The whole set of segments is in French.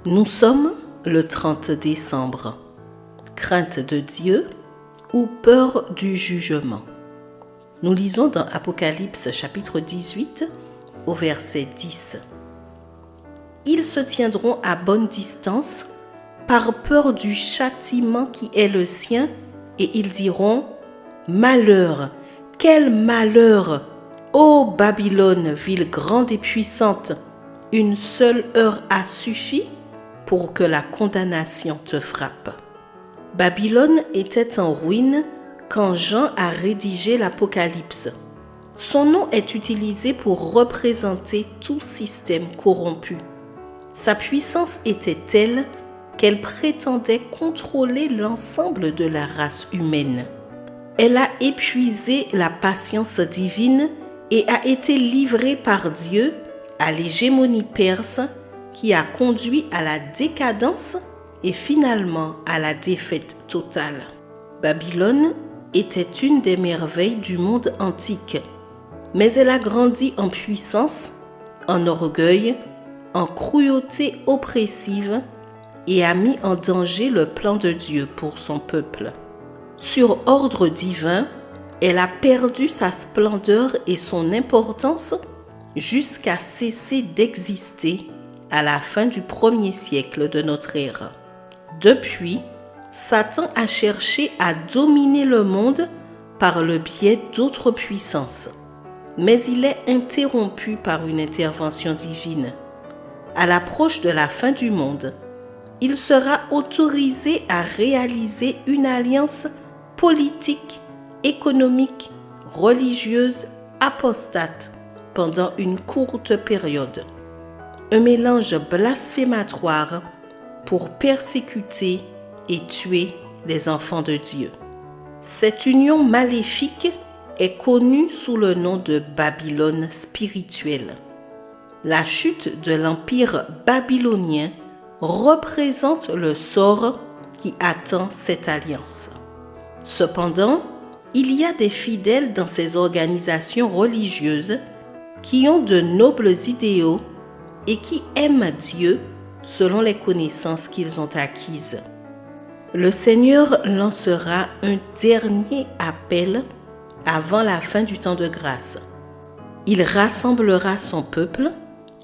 Nous sommes le 30 décembre. Crainte de Dieu ou peur du jugement? Nous lisons dans Apocalypse chapitre 18 au verset 10. Ils se tiendront à bonne distance par peur du châtiment qui est le sien et ils diront « Malheur, quel malheur, ô Babylone, ville grande et puissante, une seule heure a suffi pour que la condamnation te frappe. » Babylone était en ruine quand Jean a rédigé l'Apocalypse. Son nom est utilisé pour représenter tout système corrompu. Sa puissance était telle qu'elle prétendait contrôler l'ensemble de la race humaine. Elle a épuisé la patience divine et a été livrée par Dieu à l'hégémonie perse qui a conduit à la décadence et finalement à la défaite totale. Babylone était une des merveilles du monde antique, mais elle a grandi en puissance, en orgueil, en cruauté oppressive et a mis en danger le plan de Dieu pour son peuple. Sur ordre divin, elle a perdu sa splendeur et son importance jusqu'à cesser d'exister à la fin du 1er siècle de notre ère. Depuis, Satan a cherché à dominer le monde par le biais d'autres puissances, mais il est interrompu par une intervention divine. À l'approche de la fin du monde, il sera autorisé à réaliser une alliance politique, économique, religieuse, apostate pendant une courte période. Un mélange blasphématoire pour persécuter et tuer les enfants de Dieu. Cette union maléfique est connue sous le nom de Babylone spirituelle. La chute de l'empire babylonien représente le sort qui attend cette alliance. Cependant, il y a des fidèles dans ces organisations religieuses qui ont de nobles idéaux et qui aiment Dieu selon les connaissances qu'ils ont acquises. Le Seigneur lancera un dernier appel avant la fin du temps de grâce. Il rassemblera son peuple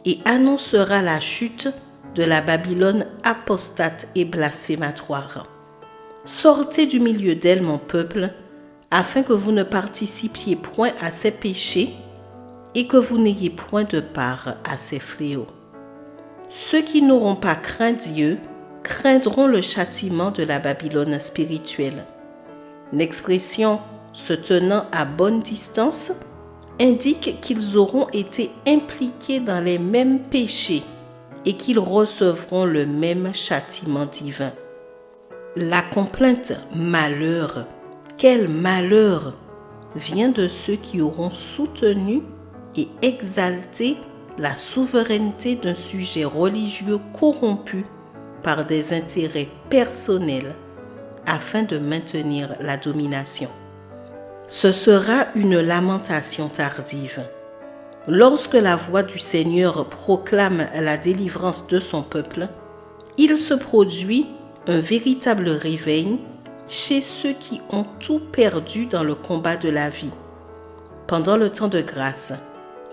et annoncera la chute de la Babylone apostate et blasphématoire. Sortez du milieu d'elle, mon peuple, afin que vous ne participiez point à ses péchés et que vous n'ayez point de part à ses fléaux. Ceux qui n'auront pas craint Dieu craindront le châtiment de la Babylone spirituelle. L'expression « se tenant à bonne distance » indique qu'ils auront été impliqués dans les mêmes péchés et qu'ils recevront le même châtiment divin. La complainte « malheur, quel malheur » vient de ceux qui auront soutenu et exalté la souveraineté d'un sujet religieux corrompu par des intérêts personnels afin de maintenir la domination. Ce sera une lamentation tardive. Lorsque la voix du Seigneur proclame la délivrance de son peuple, il se produit un véritable réveil chez ceux qui ont tout perdu dans le combat de la vie. Pendant le temps de grâce,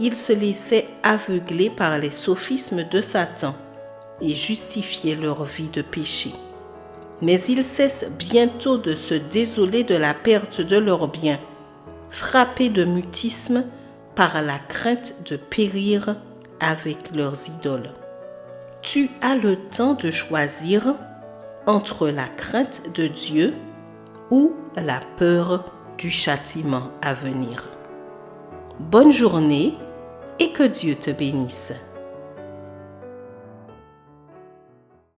ils se laissaient aveugler par les sophismes de Satan et justifiaient leur vie de péché. Mais ils cessent bientôt de se désoler de la perte de leurs biens, frappés de mutisme par la crainte de périr avec leurs idoles. Tu as le temps de choisir entre la crainte de Dieu ou la peur du châtiment à venir. Bonne journée et que Dieu te bénisse.